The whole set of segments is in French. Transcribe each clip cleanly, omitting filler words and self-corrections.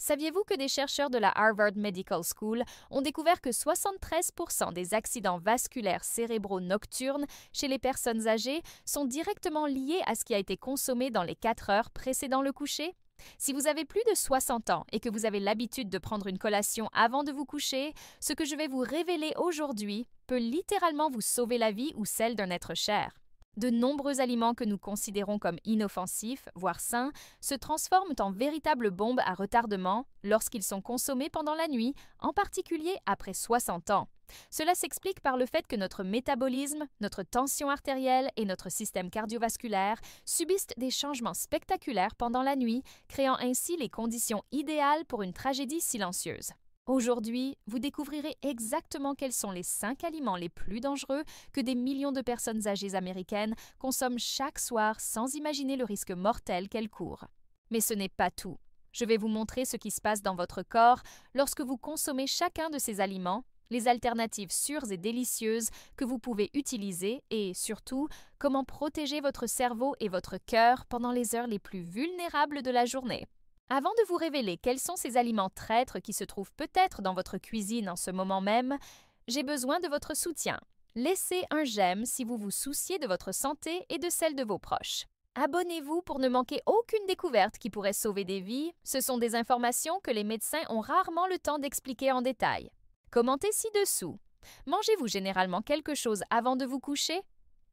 Saviez-vous que des chercheurs de la Harvard Medical School ont découvert que 73% des accidents vasculaires cérébraux nocturnes chez les personnes âgées sont directement liés à ce qui a été consommé dans les 4 heures précédant le coucher? Si vous avez plus de 60 ans et que vous avez l'habitude de prendre une collation avant de vous coucher, ce que je vais vous révéler aujourd'hui peut littéralement vous sauver la vie ou celle d'un être cher. De nombreux aliments que nous considérons comme inoffensifs, voire sains, se transforment en véritables bombes à retardement lorsqu'ils sont consommés pendant la nuit, en particulier après 60 ans. Cela s'explique par le fait que notre métabolisme, notre tension artérielle et notre système cardiovasculaire subissent des changements spectaculaires pendant la nuit, créant ainsi les conditions idéales pour une tragédie silencieuse. Aujourd'hui, vous découvrirez exactement quels sont les 5 aliments les plus dangereux que des millions de personnes âgées américaines consomment chaque soir sans imaginer le risque mortel qu'elles courent. Mais ce n'est pas tout. Je vais vous montrer ce qui se passe dans votre corps lorsque vous consommez chacun de ces aliments, les alternatives sûres et délicieuses que vous pouvez utiliser et, surtout, comment protéger votre cerveau et votre cœur pendant les heures les plus vulnérables de la journée. Avant de vous révéler quels sont ces aliments traîtres qui se trouvent peut-être dans votre cuisine en ce moment même, j'ai besoin de votre soutien. Laissez un j'aime si vous vous souciez de votre santé et de celle de vos proches. Abonnez-vous pour ne manquer aucune découverte qui pourrait sauver des vies. Ce sont des informations que les médecins ont rarement le temps d'expliquer en détail. Commentez ci-dessous. Mangez-vous généralement quelque chose avant de vous coucher?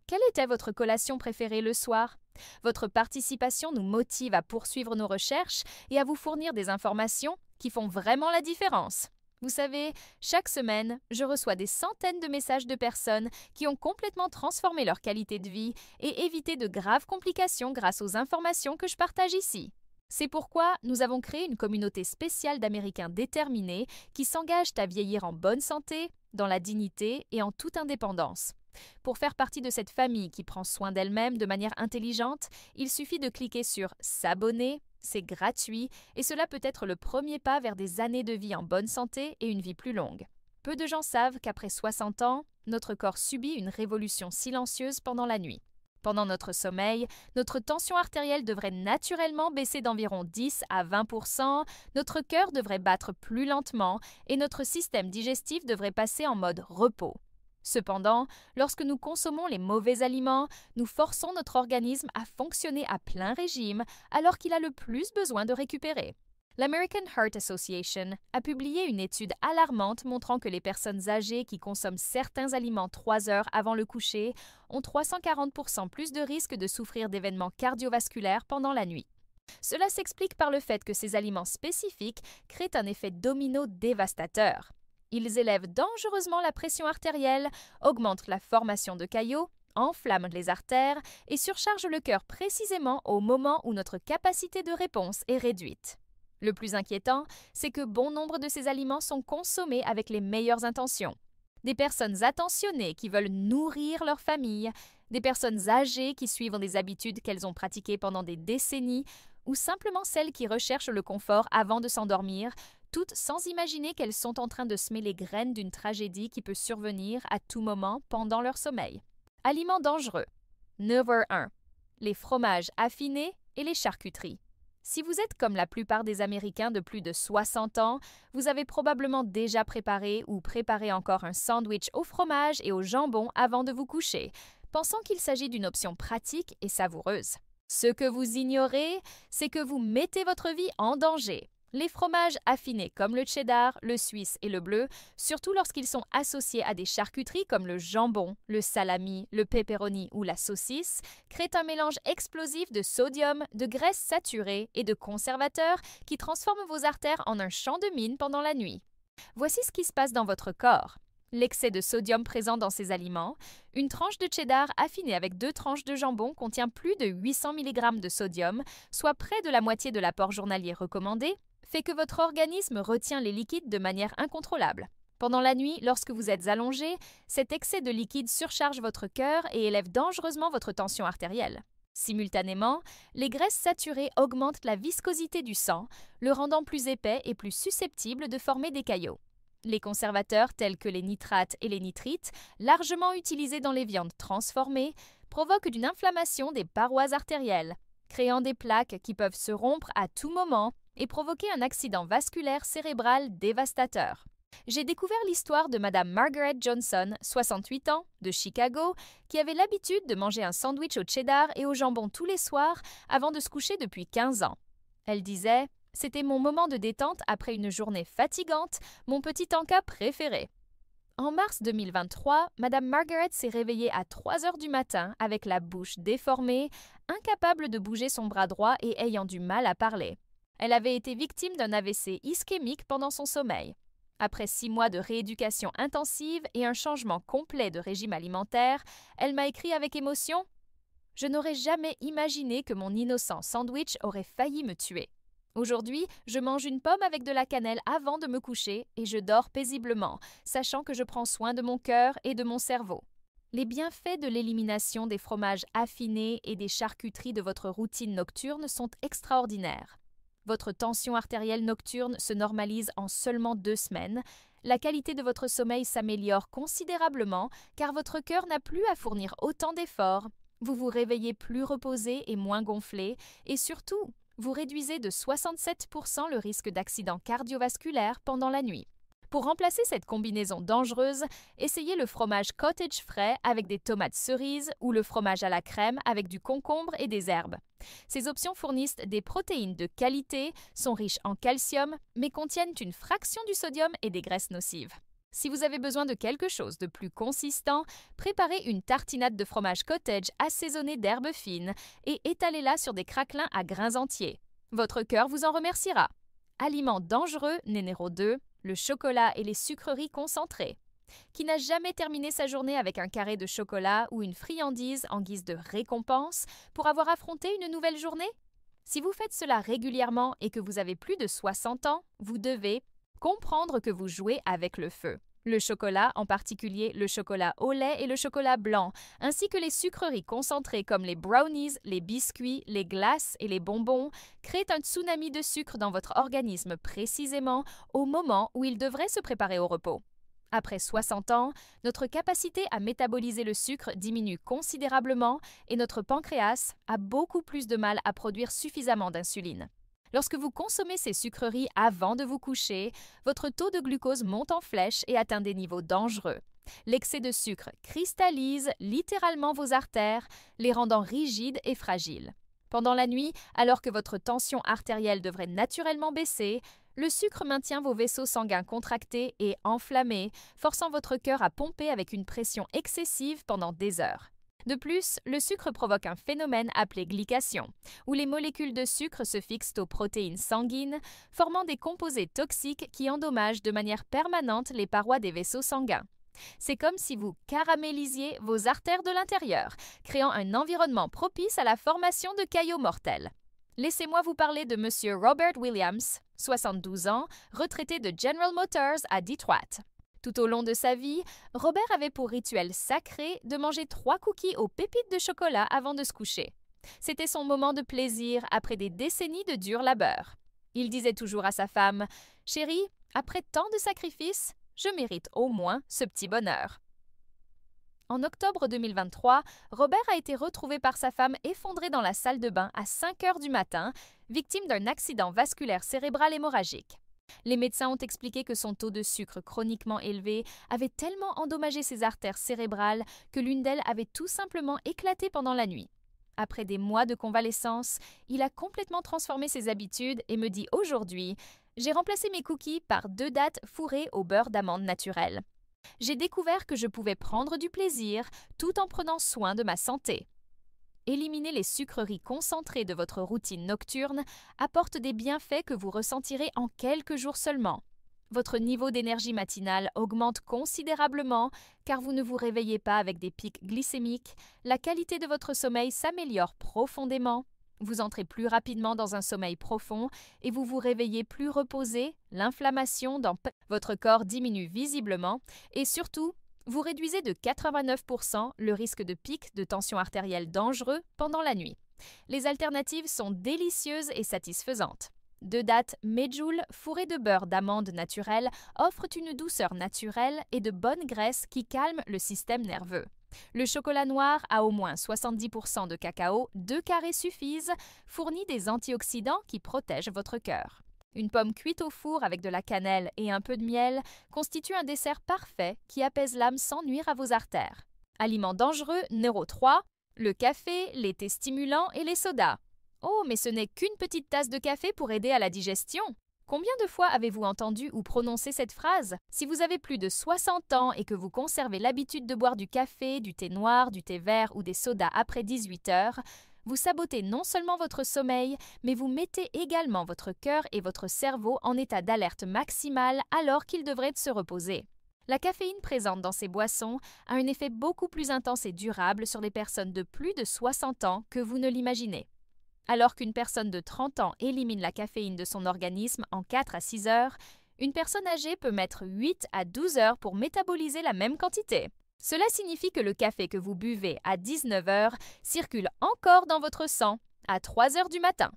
Quelle était votre collation préférée le soir? Votre participation nous motive à poursuivre nos recherches et à vous fournir des informations qui font vraiment la différence. Vous savez, chaque semaine, je reçois des centaines de messages de personnes qui ont complètement transformé leur qualité de vie et évité de graves complications grâce aux informations que je partage ici. C'est pourquoi nous avons créé une communauté spéciale d'Américains déterminés qui s'engagent à vieillir en bonne santé, dans la dignité et en toute indépendance. Pour faire partie de cette famille qui prend soin d'elle-même de manière intelligente, il suffit de cliquer sur « S'abonner », c'est gratuit et cela peut être le premier pas vers des années de vie en bonne santé et une vie plus longue. Peu de gens savent qu'après 60 ans, notre corps subit une révolution silencieuse pendant la nuit. Pendant notre sommeil, notre tension artérielle devrait naturellement baisser d'environ 10 à 20%, notre cœur devrait battre plus lentement et notre système digestif devrait passer en mode repos. Cependant, lorsque nous consommons les mauvais aliments, nous forçons notre organisme à fonctionner à plein régime alors qu'il a le plus besoin de récupérer. L'American Heart Association a publié une étude alarmante montrant que les personnes âgées qui consomment certains aliments 3 heures avant le coucher ont 340% plus de risques de souffrir d'événements cardiovasculaires pendant la nuit. Cela s'explique par le fait que ces aliments spécifiques créent un effet domino dévastateur. Ils élèvent dangereusement la pression artérielle, augmentent la formation de caillots, enflamment les artères et surchargent le cœur précisément au moment où notre capacité de réponse est réduite. Le plus inquiétant, c'est que bon nombre de ces aliments sont consommés avec les meilleures intentions. Des personnes attentionnées qui veulent nourrir leur famille, des personnes âgées qui suivent des habitudes qu'elles ont pratiquées pendant des décennies, ou simplement celles qui recherchent le confort avant de s'endormir, toutes sans imaginer qu'elles sont en train de semer les graines d'une tragédie qui peut survenir à tout moment pendant leur sommeil. Aliments dangereux. Number 1. Les fromages affinés et les charcuteries. Si vous êtes comme la plupart des Américains de plus de 60 ans, vous avez probablement déjà préparé ou préparé encore un sandwich au fromage et au jambon avant de vous coucher, pensant qu'il s'agit d'une option pratique et savoureuse. Ce que vous ignorez, c'est que vous mettez votre vie en danger. Les fromages affinés comme le cheddar, le suisse et le bleu, surtout lorsqu'ils sont associés à des charcuteries comme le jambon, le salami, le pepperoni ou la saucisse, créent un mélange explosif de sodium, de graisses saturées et de conservateurs qui transforment vos artères en un champ de mines pendant la nuit. Voici ce qui se passe dans votre corps. L'excès de sodium présent dans ces aliments, une tranche de cheddar affinée avec 2 tranches de jambon contient plus de 800 mg de sodium, soit près de la moitié de l'apport journalier recommandé, fait que votre organisme retient les liquides de manière incontrôlable. Pendant la nuit, lorsque vous êtes allongé, cet excès de liquide surcharge votre cœur et élève dangereusement votre tension artérielle. Simultanément, les graisses saturées augmentent la viscosité du sang, le rendant plus épais et plus susceptible de former des caillots. Les conservateurs tels que les nitrates et les nitrites, largement utilisés dans les viandes transformées, provoquent une inflammation des parois artérielles, créant des plaques qui peuvent se rompre à tout moment et provoquer un accident vasculaire cérébral dévastateur. J'ai découvert l'histoire de Madame Margaret Johnson, 68 ans, de Chicago, qui avait l'habitude de manger un sandwich au cheddar et au jambon tous les soirs avant de se coucher depuis 15 ans. Elle disait « C'était mon moment de détente après une journée fatigante, mon petit encas préféré ». En mars 2023, Madame Margaret s'est réveillée à 3 heures du matin avec la bouche déformée, incapable de bouger son bras droit et ayant du mal à parler. Elle avait été victime d'un AVC ischémique pendant son sommeil. Après 6 mois de rééducation intensive et un changement complet de régime alimentaire, elle m'a écrit avec émotion « Je n'aurais jamais imaginé que mon innocent sandwich aurait failli me tuer. Aujourd'hui, je mange une pomme avec de la cannelle avant de me coucher et je dors paisiblement, sachant que je prends soin de mon cœur et de mon cerveau. » Les bienfaits de l'élimination des fromages affinés et des charcuteries de votre routine nocturne sont extraordinaires. Votre tension artérielle nocturne se normalise en seulement 2 semaines. La qualité de votre sommeil s'améliore considérablement car votre cœur n'a plus à fournir autant d'efforts. Vous vous réveillez plus reposé et moins gonflé et surtout, vous réduisez de 67% le risque d'accident cardiovasculaire pendant la nuit. Pour remplacer cette combinaison dangereuse, essayez le fromage cottage frais avec des tomates cerises ou le fromage à la crème avec du concombre et des herbes. Ces options fournissent des protéines de qualité, sont riches en calcium, mais contiennent une fraction du sodium et des graisses nocives. Si vous avez besoin de quelque chose de plus consistant, préparez une tartinade de fromage cottage assaisonnée d'herbes fines et étalez-la sur des craquelins à grains entiers. Votre cœur vous en remerciera. Aliment dangereux, numéro 2, le chocolat et les sucreries concentrées. Qui n'a jamais terminé sa journée avec un carré de chocolat ou une friandise en guise de récompense pour avoir affronté une nouvelle journée? Si vous faites cela régulièrement et que vous avez plus de 60 ans, vous devez comprendre que vous jouez avec le feu. Le chocolat, en particulier le chocolat au lait et le chocolat blanc, ainsi que les sucreries concentrées comme les brownies, les biscuits, les glaces et les bonbons, créent un tsunami de sucre dans votre organisme précisément au moment où il devrait se préparer au repos. Après 60 ans, notre capacité à métaboliser le sucre diminue considérablement et notre pancréas a beaucoup plus de mal à produire suffisamment d'insuline. Lorsque vous consommez ces sucreries avant de vous coucher, votre taux de glucose monte en flèche et atteint des niveaux dangereux. L'excès de sucre cristallise littéralement vos artères, les rendant rigides et fragiles. Pendant la nuit, alors que votre tension artérielle devrait naturellement baisser, le sucre maintient vos vaisseaux sanguins contractés et enflammés, forçant votre cœur à pomper avec une pression excessive pendant des heures. De plus, le sucre provoque un phénomène appelé glycation, où les molécules de sucre se fixent aux protéines sanguines, formant des composés toxiques qui endommagent de manière permanente les parois des vaisseaux sanguins. C'est comme si vous caramélisiez vos artères de l'intérieur, créant un environnement propice à la formation de caillots mortels. Laissez-moi vous parler de M. Robert Williams, 72 ans, retraité de General Motors à Detroit. Tout au long de sa vie, Robert avait pour rituel sacré de manger 3 cookies aux pépites de chocolat avant de se coucher. C'était son moment de plaisir après des décennies de dur labeur. Il disait toujours à sa femme « Chérie, après tant de sacrifices, je mérite au moins ce petit bonheur. » En octobre 2023, Robert a été retrouvé par sa femme effondré dans la salle de bain à 5 heures du matin, victime d'un accident vasculaire cérébral hémorragique. Les médecins ont expliqué que son taux de sucre chroniquement élevé avait tellement endommagé ses artères cérébrales que l'une d'elles avait tout simplement éclaté pendant la nuit. Après des mois de convalescence, il a complètement transformé ses habitudes et me dit aujourd'hui « J'ai remplacé mes cookies par 2 dattes fourrées au beurre d'amande naturel. J'ai découvert que je pouvais prendre du plaisir tout en prenant soin de ma santé. » Éliminer les sucreries concentrées de votre routine nocturne apporte des bienfaits que vous ressentirez en quelques jours seulement. Votre niveau d'énergie matinale augmente considérablement car vous ne vous réveillez pas avec des pics glycémiques, la qualité de votre sommeil s'améliore profondément, vous entrez plus rapidement dans un sommeil profond et vous vous réveillez plus reposé, l'inflammation dans votre corps diminue visiblement et surtout, vous réduisez de 89% le risque de pic de tension artérielle dangereux pendant la nuit. Les alternatives sont délicieuses et satisfaisantes. 2 dattes Medjool fourrées de beurre d'amande naturel offrent une douceur naturelle et de bonnes graisses qui calment le système nerveux. Le chocolat noir à au moins 70% de cacao, 2 carrés suffisent, fournit des antioxydants qui protègent votre cœur. Une pomme cuite au four avec de la cannelle et un peu de miel constitue un dessert parfait qui apaise l'âme sans nuire à vos artères. Aliment dangereux numéro 3, le café, les thés stimulants et les sodas. Oh, mais ce n'est qu'une petite tasse de café pour aider à la digestion. Combien de fois avez-vous entendu ou prononcé cette phrase? Si vous avez plus de 60 ans et que vous conservez l'habitude de boire du café, du thé noir, du thé vert ou des sodas après 18 heures, vous sabotez non seulement votre sommeil, mais vous mettez également votre cœur et votre cerveau en état d'alerte maximale alors qu'ils devraient se reposer. La caféine présente dans ces boissons a un effet beaucoup plus intense et durable sur les personnes de plus de 60 ans que vous ne l'imaginez. Alors qu'une personne de 30 ans élimine la caféine de son organisme en 4 à 6 heures, une personne âgée peut mettre 8 à 12 heures pour métaboliser la même quantité. Cela signifie que le café que vous buvez à 19 heures circule encore dans votre sang à 3 heures du matin.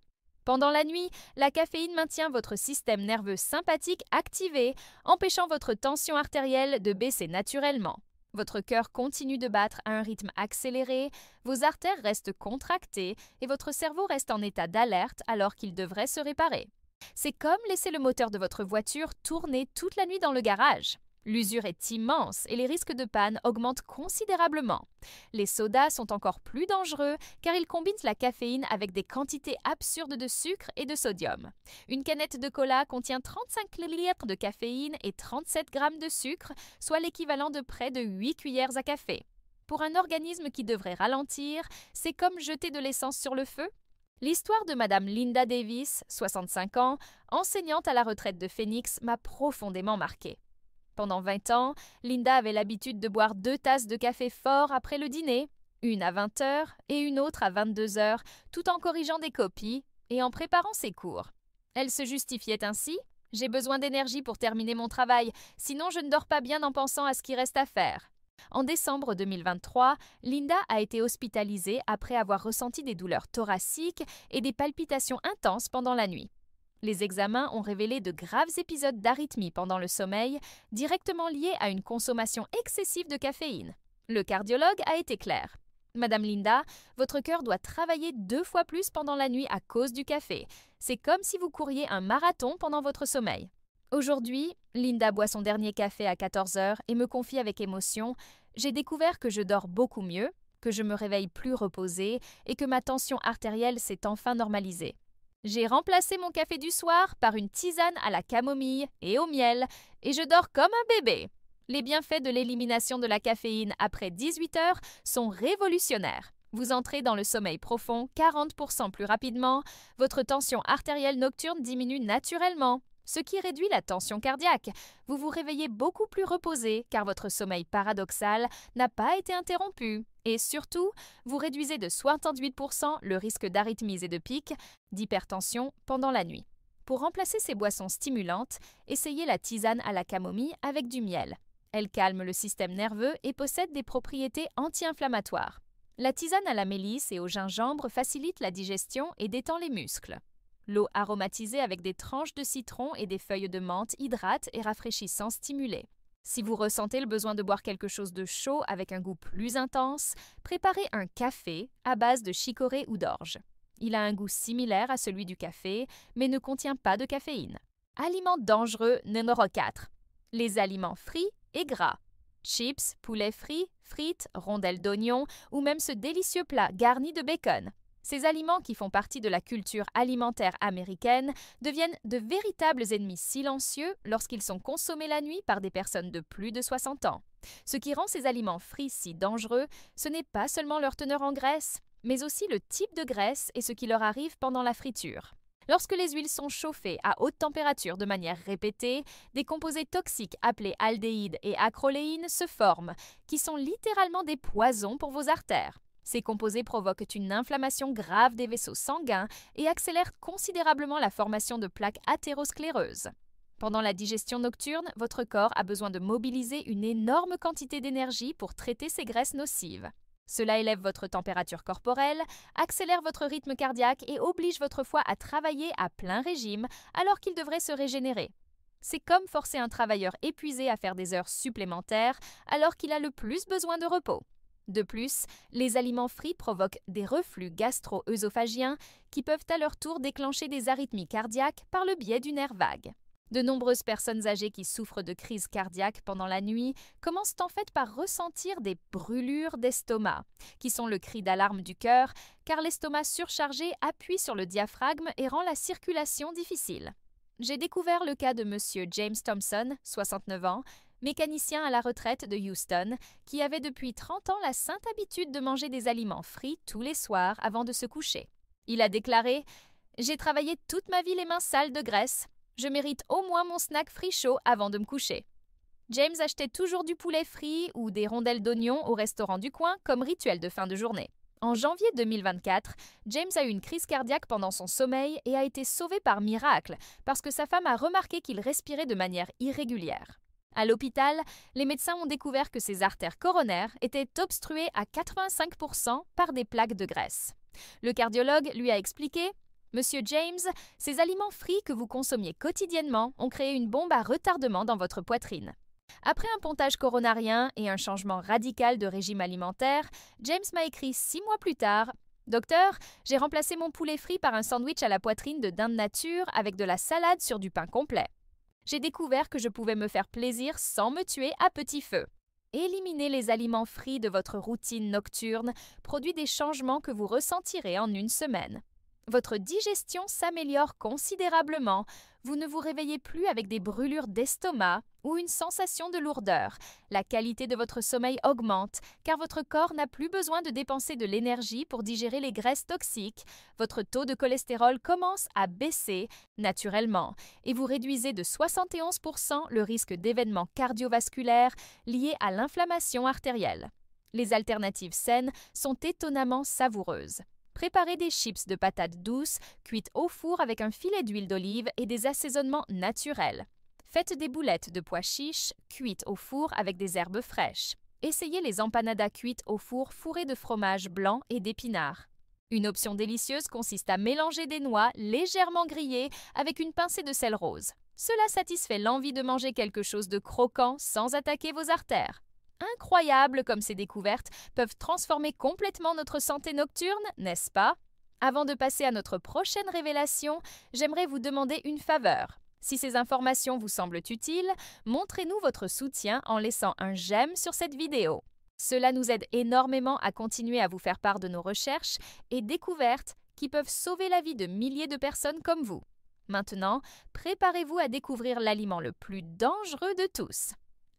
Pendant la nuit, la caféine maintient votre système nerveux sympathique activé, empêchant votre tension artérielle de baisser naturellement. Votre cœur continue de battre à un rythme accéléré, vos artères restent contractées et votre cerveau reste en état d'alerte alors qu'il devrait se réparer. C'est comme laisser le moteur de votre voiture tourner toute la nuit dans le garage. L'usure est immense et les risques de panne augmentent considérablement. Les sodas sont encore plus dangereux car ils combinent la caféine avec des quantités absurdes de sucre et de sodium. Une canette de cola contient 35 ml de caféine et 37 g de sucre, soit l'équivalent de près de 8 cuillères à café. Pour un organisme qui devrait ralentir, c'est comme jeter de l'essence sur le feu. L'histoire de Madame Linda Davis, 65 ans, enseignante à la retraite de Phoenix, m'a profondément marquée. Pendant 20 ans, Linda avait l'habitude de boire 2 tasses de café fort après le dîner, une à 20 heures et une autre à 22 heures, tout en corrigeant des copies et en préparant ses cours. Elle se justifiait ainsi « J'ai besoin d'énergie pour terminer mon travail, sinon je ne dors pas bien en pensant à ce qui reste à faire ». En décembre 2023, Linda a été hospitalisée après avoir ressenti des douleurs thoraciques et des palpitations intenses pendant la nuit. Les examens ont révélé de graves épisodes d'arythmie pendant le sommeil, directement liés à une consommation excessive de caféine. Le cardiologue a été clair. Madame Linda, votre cœur doit travailler 2 fois plus pendant la nuit à cause du café. C'est comme si vous couriez un marathon pendant votre sommeil. Aujourd'hui, Linda boit son dernier café à 14 heures et me confie avec émotion « J'ai découvert que je dors beaucoup mieux, que je me réveille plus reposée et que ma tension artérielle s'est enfin normalisée. J'ai remplacé mon café du soir par une tisane à la camomille et au miel et je dors comme un bébé. Les bienfaits de l'élimination de la caféine après 18 heures sont révolutionnaires. Vous entrez dans le sommeil profond 40% plus rapidement, votre tension artérielle nocturne diminue naturellement, ce qui réduit la tension cardiaque. Vous vous réveillez beaucoup plus reposé car votre sommeil paradoxal n'a pas été interrompu. Et surtout, vous réduisez de 68% le risque d'arythmies et de pics, d'hypertension pendant la nuit. Pour remplacer ces boissons stimulantes, essayez la tisane à la camomille avec du miel. Elle calme le système nerveux et possède des propriétés anti-inflammatoires. La tisane à la mélisse et au gingembre facilite la digestion et détend les muscles. L'eau aromatisée avec des tranches de citron et des feuilles de menthe hydrate et rafraîchit sans stimuler. Si vous ressentez le besoin de boire quelque chose de chaud avec un goût plus intense, préparez un café à base de chicorée ou d'orge. Il a un goût similaire à celui du café, mais ne contient pas de caféine. Aliments dangereux numéro 4. Les aliments frits et gras. Chips, poulet frit, frites, rondelles d'oignon ou même ce délicieux plat garni de bacon. Ces aliments qui font partie de la culture alimentaire américaine deviennent de véritables ennemis silencieux lorsqu'ils sont consommés la nuit par des personnes de plus de 60 ans. Ce qui rend ces aliments frits si dangereux, ce n'est pas seulement leur teneur en graisse, mais aussi le type de graisse et ce qui leur arrive pendant la friture. Lorsque les huiles sont chauffées à haute température de manière répétée, des composés toxiques appelés aldéhydes et acroléines se forment, qui sont littéralement des poisons pour vos artères. Ces composés provoquent une inflammation grave des vaisseaux sanguins et accélèrent considérablement la formation de plaques athéroscléreuses. Pendant la digestion nocturne, votre corps a besoin de mobiliser une énorme quantité d'énergie pour traiter ces graisses nocives. Cela élève votre température corporelle, accélère votre rythme cardiaque et oblige votre foie à travailler à plein régime alors qu'il devrait se régénérer. C'est comme forcer un travailleur épuisé à faire des heures supplémentaires alors qu'il a le plus besoin de repos. De plus, les aliments frits provoquent des reflux gastro-œsophagiens qui peuvent à leur tour déclencher des arythmies cardiaques par le biais du nerf vague. De nombreuses personnes âgées qui souffrent de crises cardiaques pendant la nuit commencent en fait par ressentir des brûlures d'estomac, qui sont le cri d'alarme du cœur, car l'estomac surchargé appuie sur le diaphragme et rend la circulation difficile. J'ai découvert le cas de M. James Thompson, 69 ans, mécanicien à la retraite de Houston, qui avait depuis 30 ans la sainte habitude de manger des aliments frits tous les soirs avant de se coucher. Il a déclaré « J'ai travaillé toute ma vie les mains sales de graisse. Je mérite au moins mon snack frit chaud avant de me coucher. » James achetait toujours du poulet frit ou des rondelles d'oignon au restaurant du coin comme rituel de fin de journée. En janvier 2024, James a eu une crise cardiaque pendant son sommeil et a été sauvé par miracle parce que sa femme a remarqué qu'il respirait de manière irrégulière. À l'hôpital, les médecins ont découvert que ses artères coronaires étaient obstruées à 85% par des plaques de graisse. Le cardiologue lui a expliqué « Monsieur James, ces aliments frits que vous consommiez quotidiennement ont créé une bombe à retardement dans votre poitrine. » Après un pontage coronarien et un changement radical de régime alimentaire, James m'a écrit 6 mois plus tard « Docteur, j'ai remplacé mon poulet frit par un sandwich à la poitrine de dinde nature avec de la salade sur du pain complet. J'ai découvert que je pouvais me faire plaisir sans me tuer à petit feu. » Éliminer les aliments frits de votre routine nocturne produit des changements que vous ressentirez en une semaine. Votre digestion s'améliore considérablement. Vous ne vous réveillez plus avec des brûlures d'estomac ou une sensation de lourdeur. La qualité de votre sommeil augmente car votre corps n'a plus besoin de dépenser de l'énergie pour digérer les graisses toxiques. Votre taux de cholestérol commence à baisser naturellement et vous réduisez de 71% le risque d'événements cardiovasculaires liés à l'inflammation artérielle. Les alternatives saines sont étonnamment savoureuses. Préparez des chips de patates douces, cuites au four avec un filet d'huile d'olive et des assaisonnements naturels. Faites des boulettes de pois chiches, cuites au four avec des herbes fraîches. Essayez les empanadas cuites au four fourrées de fromage blanc et d'épinards. Une option délicieuse consiste à mélanger des noix légèrement grillées avec une pincée de sel rose. Cela satisfait l'envie de manger quelque chose de croquant sans attaquer vos artères. Incroyable comme ces découvertes peuvent transformer complètement notre santé nocturne, n'est-ce pas? Avant de passer à notre prochaine révélation, j'aimerais vous demander une faveur. Si ces informations vous semblent utiles, montrez-nous votre soutien en laissant un j'aime sur cette vidéo. Cela nous aide énormément à continuer à vous faire part de nos recherches et découvertes qui peuvent sauver la vie de milliers de personnes comme vous. Maintenant, préparez-vous à découvrir l'aliment le plus dangereux de tous.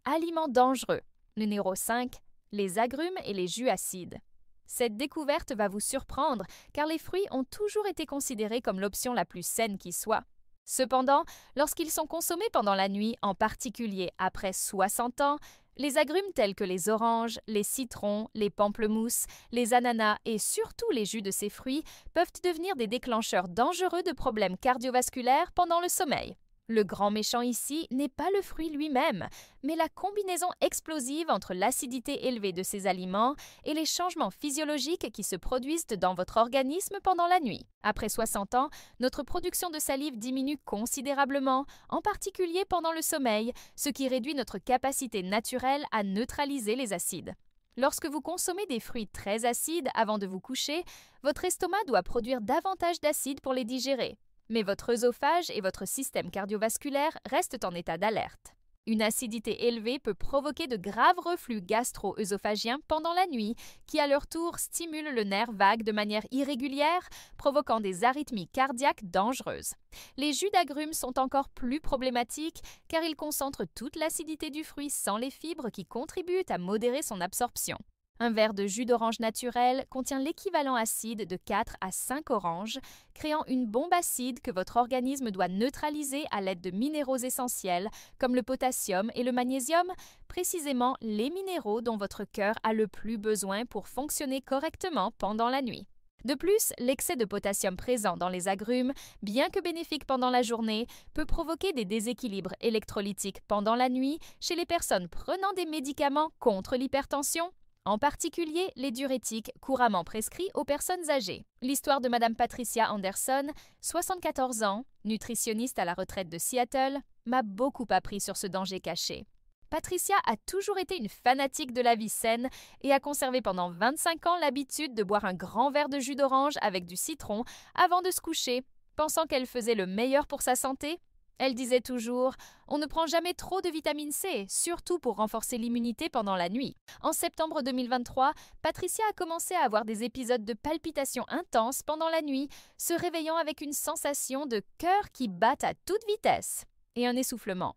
Aliment dangereux. Numéro 5. Les agrumes et les jus acides. Cette découverte va vous surprendre car les fruits ont toujours été considérés comme l'option la plus saine qui soit. Cependant, lorsqu'ils sont consommés pendant la nuit, en particulier après 60 ans, les agrumes tels que les oranges, les citrons, les pamplemousses, les ananas et surtout les jus de ces fruits peuvent devenir des déclencheurs dangereux de problèmes cardiovasculaires pendant le sommeil. Le grand méchant ici n'est pas le fruit lui-même, mais la combinaison explosive entre l'acidité élevée de ces aliments et les changements physiologiques qui se produisent dans votre organisme pendant la nuit. Après 60 ans, notre production de salive diminue considérablement, en particulier pendant le sommeil, ce qui réduit notre capacité naturelle à neutraliser les acides. Lorsque vous consommez des fruits très acides avant de vous coucher, votre estomac doit produire davantage d'acide pour les digérer. Mais votre œsophage et votre système cardiovasculaire restent en état d'alerte. Une acidité élevée peut provoquer de graves reflux gastro-œsophagiens pendant la nuit, qui à leur tour stimulent le nerf vague de manière irrégulière, provoquant des arythmies cardiaques dangereuses. Les jus d'agrumes sont encore plus problématiques car ils concentrent toute l'acidité du fruit sans les fibres qui contribuent à modérer son absorption. Un verre de jus d'orange naturel contient l'équivalent acide de 4 à 5 oranges, créant une bombe acide que votre organisme doit neutraliser à l'aide de minéraux essentiels comme le potassium et le magnésium, précisément les minéraux dont votre cœur a le plus besoin pour fonctionner correctement pendant la nuit. De plus, l'excès de potassium présent dans les agrumes, bien que bénéfique pendant la journée, peut provoquer des déséquilibres électrolytiques pendant la nuit chez les personnes prenant des médicaments contre l'hypertension, en particulier les diurétiques couramment prescrits aux personnes âgées. L'histoire de Mme Patricia Anderson, 74 ans, nutritionniste à la retraite de Seattle, m'a beaucoup appris sur ce danger caché. Patricia a toujours été une fanatique de la vie saine et a conservé pendant 25 ans l'habitude de boire un grand verre de jus d'orange avec du citron avant de se coucher, pensant qu'elle faisait le meilleur pour sa santé. Elle disait toujours « On ne prend jamais trop de vitamine C, surtout pour renforcer l'immunité pendant la nuit ». En septembre 2023, Patricia a commencé à avoir des épisodes de palpitations intenses pendant la nuit, se réveillant avec une sensation de cœur qui bat à toute vitesse et un essoufflement.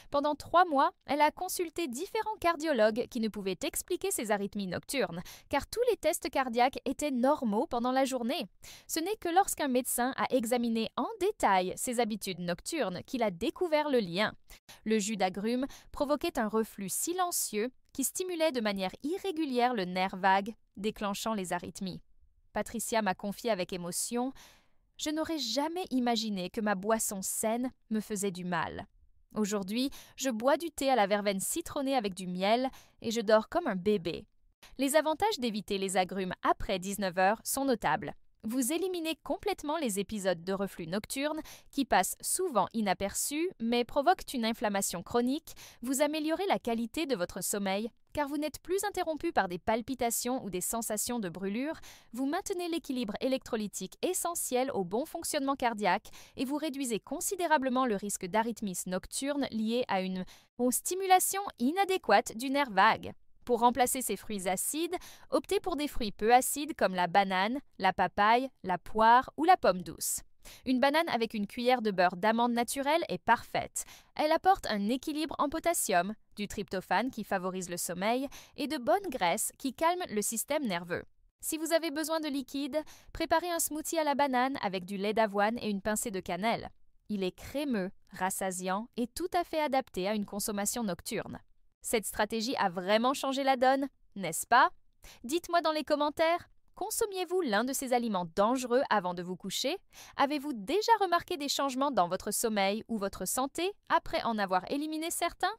Pendant 3 mois, elle a consulté différents cardiologues qui ne pouvaient expliquer ses arythmies nocturnes, car tous les tests cardiaques étaient normaux pendant la journée. Ce n'est que lorsqu'un médecin a examiné en détail ses habitudes nocturnes qu'il a découvert le lien. Le jus d'agrumes provoquait un reflux silencieux qui stimulait de manière irrégulière le nerf vague, déclenchant les arythmies. Patricia m'a confié avec émotion « Je n'aurais jamais imaginé que ma boisson saine me faisait du mal. » Aujourd'hui, je bois du thé à la verveine citronnée avec du miel et je dors comme un bébé. Les avantages d'éviter les agrumes après 19 heures sont notables. Vous éliminez complètement les épisodes de reflux nocturne qui passent souvent inaperçus mais provoquent une inflammation chronique. Vous améliorez la qualité de votre sommeil car vous n'êtes plus interrompu par des palpitations ou des sensations de brûlure. Vous maintenez l'équilibre électrolytique essentiel au bon fonctionnement cardiaque et vous réduisez considérablement le risque d'arythmies nocturnes liées à une stimulation inadéquate du nerf vague. Pour remplacer ces fruits acides, optez pour des fruits peu acides comme la banane, la papaye, la poire ou la pomme douce. Une banane avec une cuillère de beurre d'amande naturelle est parfaite. Elle apporte un équilibre en potassium, du tryptophane qui favorise le sommeil et de bonnes graisses qui calment le système nerveux. Si vous avez besoin de liquide, préparez un smoothie à la banane avec du lait d'avoine et une pincée de cannelle. Il est crémeux, rassasiant et tout à fait adapté à une consommation nocturne. Cette stratégie a vraiment changé la donne, n'est-ce pas? Dites-moi dans les commentaires, consommiez-vous l'un de ces aliments dangereux avant de vous coucher? Avez-vous déjà remarqué des changements dans votre sommeil ou votre santé après en avoir éliminé certains?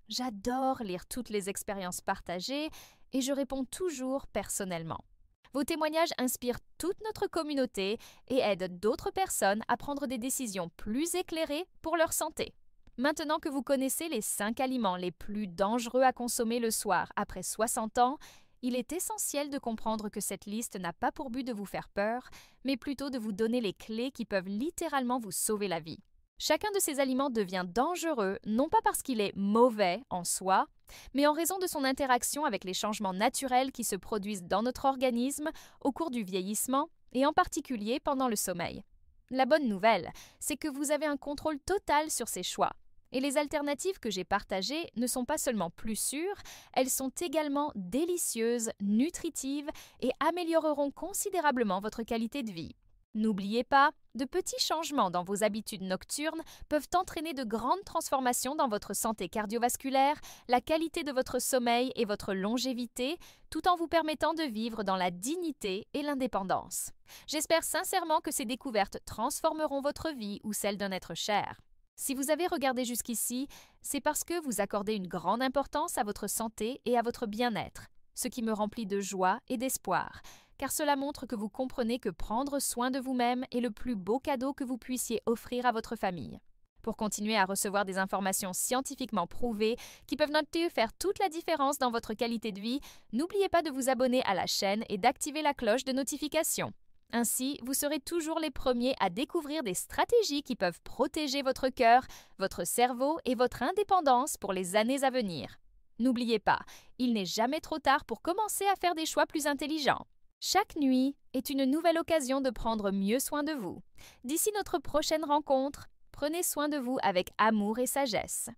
J'adore lire toutes les expériences partagées et je réponds toujours personnellement. Vos témoignages inspirent toute notre communauté et aident d'autres personnes à prendre des décisions plus éclairées pour leur santé. Maintenant que vous connaissez les 5 aliments les plus dangereux à consommer le soir après 60 ans, il est essentiel de comprendre que cette liste n'a pas pour but de vous faire peur, mais plutôt de vous donner les clés qui peuvent littéralement vous sauver la vie. Chacun de ces aliments devient dangereux, non pas parce qu'il est mauvais en soi, mais en raison de son interaction avec les changements naturels qui se produisent dans notre organisme au cours du vieillissement et en particulier pendant le sommeil. La bonne nouvelle, c'est que vous avez un contrôle total sur ces choix. Et les alternatives que j'ai partagées ne sont pas seulement plus sûres, elles sont également délicieuses, nutritives et amélioreront considérablement votre qualité de vie. N'oubliez pas, de petits changements dans vos habitudes nocturnes peuvent entraîner de grandes transformations dans votre santé cardiovasculaire, la qualité de votre sommeil et votre longévité, tout en vous permettant de vivre dans la dignité et l'indépendance. J'espère sincèrement que ces découvertes transformeront votre vie ou celle d'un être cher. Si vous avez regardé jusqu'ici, c'est parce que vous accordez une grande importance à votre santé et à votre bien-être, ce qui me remplit de joie et d'espoir, car cela montre que vous comprenez que prendre soin de vous-même est le plus beau cadeau que vous puissiez offrir à votre famille. Pour continuer à recevoir des informations scientifiquement prouvées qui peuvent faire toute la différence dans votre qualité de vie, n'oubliez pas de vous abonner à la chaîne et d'activer la cloche de notification. Ainsi, vous serez toujours les premiers à découvrir des stratégies qui peuvent protéger votre cœur, votre cerveau et votre indépendance pour les années à venir. N'oubliez pas, il n'est jamais trop tard pour commencer à faire des choix plus intelligents. Chaque nuit est une nouvelle occasion de prendre mieux soin de vous. D'ici notre prochaine rencontre, prenez soin de vous avec amour et sagesse.